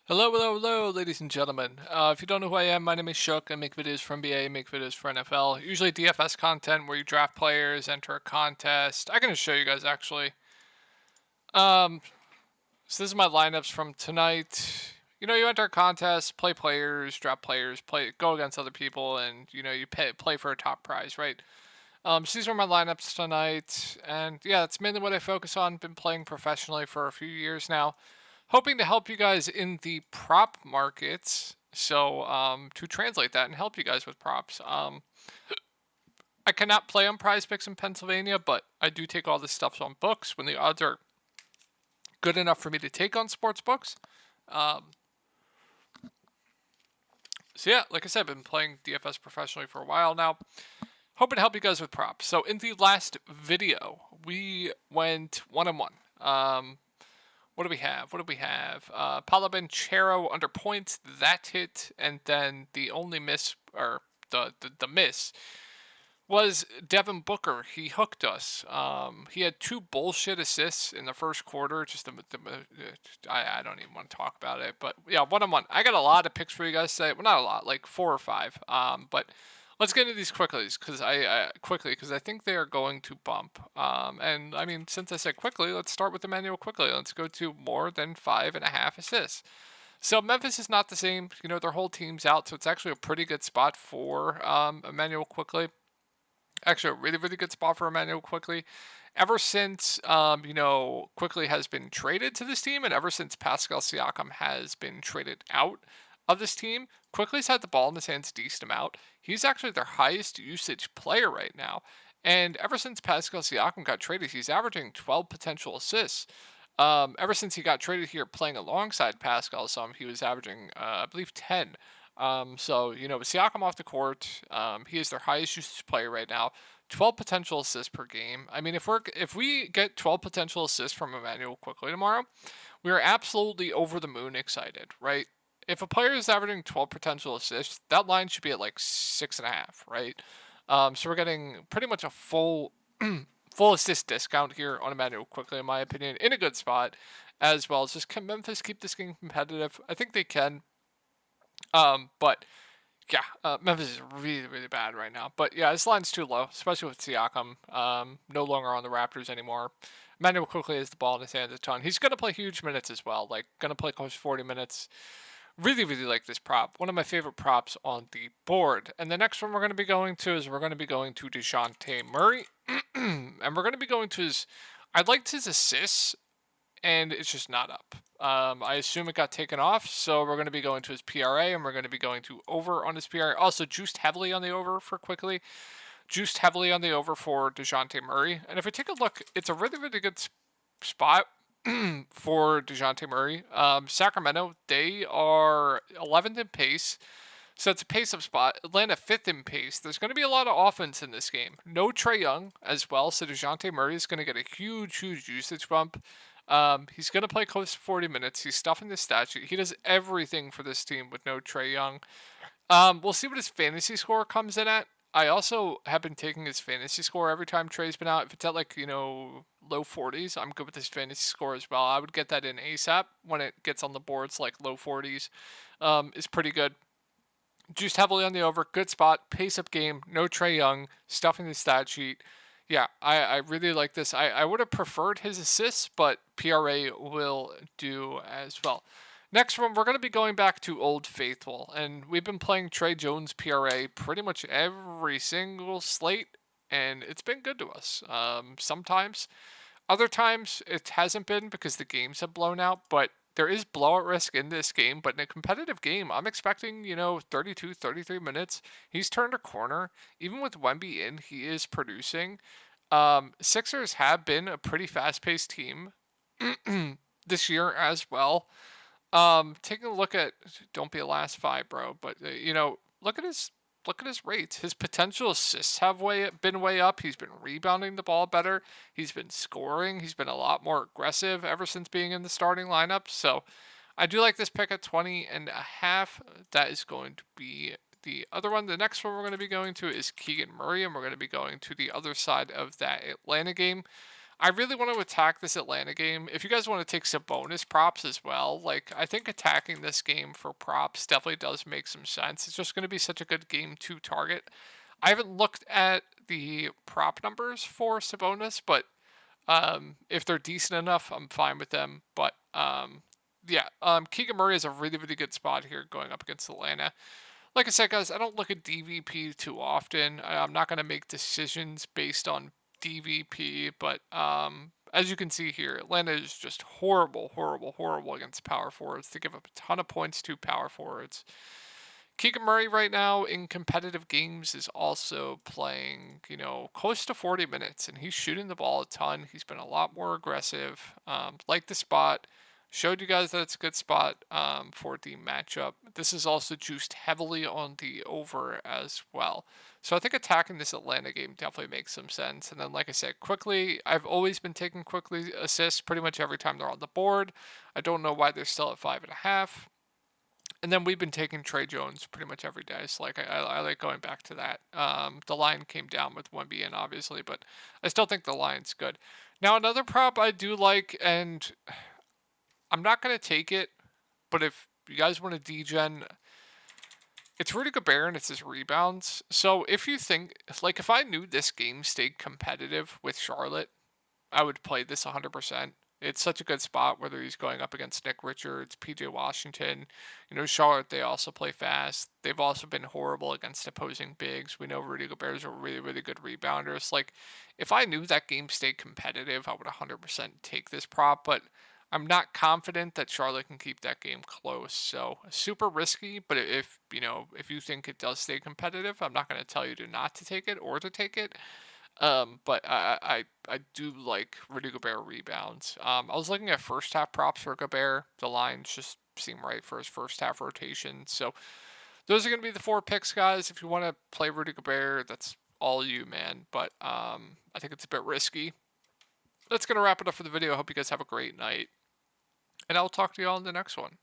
Hello, hello, hello, ladies and gentlemen. If you don't know who I am, my name is Shook. I make videos for NBA, make videos for NFL, usually DFS content where you draft players, enter a contest. I can just show you guys actually. Um, so this is my lineups from tonight. You enter a contest, play players, draft players, go against other people, and you play for a top prize, right? So these are my lineups tonight, and yeah, that's mainly what I focus on. Been playing professionally for a few years now, hoping to help you guys in the prop markets. So to translate that and help you guys with props, I cannot play on Prize Picks in Pennsylvania, but I do take all this stuff on books when the odds are good enough for me to take on sports books. Um, so yeah, like I said, I've been playing DFS professionally for a while now. Hoping to help you guys with props. So in the last video, we went 1-1. What do we have? What do we have? Paolo Banchero under points, that hit, and then the only miss, or the miss, was Devin Booker. He hooked us. He had two bullshit assists in the first quarter. I don't even want to talk about it. But yeah, 1-1. I got a lot of picks for you guys today. Well, not a lot, like 4 or 5. But let's get into these quickly because I think they are going to bump. And I mean, since I said quickly, let's start with Immanuel Quickley. Let's go to more than 5.5 assists. So Memphis is not the same. Their whole team's out, so it's actually a pretty good spot for Immanuel Quickley. Actually, a really, really good spot for Immanuel Quickley. Ever since, Quickley has been traded to this team, and ever since Pascal Siakam has been traded out of this team, Quickley's had the ball in his hands a decent amount. He's actually their highest usage player right now. And ever since Pascal Siakam got traded, he's averaging 12 potential assists. Ever since he got traded here playing alongside Pascal, he was averaging, I believe, 10. With Siakam off the court, he is their highest usage player right now. 12 potential assists per game. I mean, if we get 12 potential assists from Immanuel Quickley tomorrow, we are absolutely over the moon excited, right? If a player is averaging 12 potential assists, that line should be at like 6.5, right? So we're getting pretty much a full full assist discount here on Immanuel Quickley, in my opinion, in a good spot, as well as just can Memphis keep this game competitive? I think they can. But yeah, Memphis is really, really bad right now. But yeah, this line's too low, especially with Siakam. No longer on the Raptors anymore. Manuel Quickley has the ball in his hands a ton. He's going to play huge minutes as well, like going to play close to 40 minutes. Really, really like this prop. One of my favorite props on the board. And the next one we're going to be going to is we're going to be going to Dejounte Murray. And we're going to be going to I liked his assists, and it's just not up. I assume it got taken off, so we're going to be going to his PRA, and we're going to be going to over on his PRA. Also, juiced heavily on the over for Quickley, juiced heavily on the over for Dejounte Murray. And if we take a look, it's a really, really good spot for Dejounte Murray. Sacramento, they are 11th in pace. So it's a pace-up spot. Atlanta 5th in pace. There's going to be a lot of offense in this game. No Trey Young as well, so Dejounte Murray is going to get a huge, huge usage bump. He's going to play close to 40 minutes. He's stuffing the stat sheet. He does everything for this team with no Trey Young. We'll see what his fantasy score comes in at. I also have been taking his fantasy score every time Trey's been out. If it's at low 40s, I'm good with his fantasy score as well. I would get that in ASAP when it gets on the boards like low 40s. Is pretty good. Juiced heavily on the over, good spot, pace up game, no Trey Young, stuffing the stat sheet. Yeah, I really like this. I would have preferred his assists, but PRA will do as well. Next one, we're going to be going back to Old Faithful, and we've been playing Trey Jones PRA pretty much every single slate, and it's been good to us. Sometimes, other times it hasn't been because the games have blown out, but there is blowout risk in this game. But in a competitive game, I'm expecting, 32, 33 minutes. He's turned a corner. Even with Wemby in, he is producing. Sixers have been a pretty fast-paced team this year as well. Taking a look at, don't be a last five, bro, but look at his rates. His potential assists have been way up. He's been rebounding the ball better. He's been scoring. He's been a lot more aggressive ever since being in the starting lineup. So I do like this pick at 20.5. That is going to be the other one. The next one we're going to be going to is Keegan Murray, and we're going to be going to the other side of that Atlanta game. I really want to attack this Atlanta game. If you guys want to take some bonus props as well, like I think attacking this game for props definitely does make some sense. It's just going to be such a good game to target. I haven't looked at the prop numbers for Sabonis, but if they're decent enough, I'm fine with them. But yeah, Keegan Murray is a really, really good spot here going up against Atlanta. Like I said, guys, I don't look at DVP too often. I'm not going to make decisions based on DVP, but as you can see here, Atlanta is just horrible, horrible, horrible against power forwards. They give up a ton of points to power forwards. Keegan Murray right now in competitive games is also playing, close to 40 minutes, and he's shooting the ball a ton. He's been a lot more aggressive. Like the spot. Showed you guys that it's a good spot for the matchup. This is also juiced heavily on the over as well. So I think attacking this Atlanta game definitely makes some sense. And then, like I said, Quickley, I've always been taking Quickley assists pretty much every time they're on the board. I don't know why they're still at 5.5. And then we've been taking Trey Jones pretty much every day. So like I like going back to that. The line came down with 1B in obviously, but I still think the line's good. Now another prop I do like, and I'm not going to take it, but if you guys want to degen, it's Rudy Gobert and it's his rebounds. So if you think, like if I knew this game stayed competitive with Charlotte, I would play this 100%. It's such a good spot, whether he's going up against Nick Richards, PJ Washington. Charlotte, they also play fast. They've also been horrible against opposing bigs. We know Rudy Gobert is a really, really good rebounder. So, like, if I knew that game stayed competitive, I would 100% take this prop. But I'm not confident that Charlotte can keep that game close. So, super risky. But if you think it does stay competitive, I'm not going to tell you to not to take it or to take it. But I do like Rudy Gobert rebounds. I was looking at first half props for Gobert. The lines just seem right for his first half rotation. So those are going to be the 4 picks, guys. If you want to play Rudy Gobert, that's all you, man. But I think it's a bit risky. That's going to wrap it up for the video. I hope you guys have a great night. And I'll talk to you all in the next one.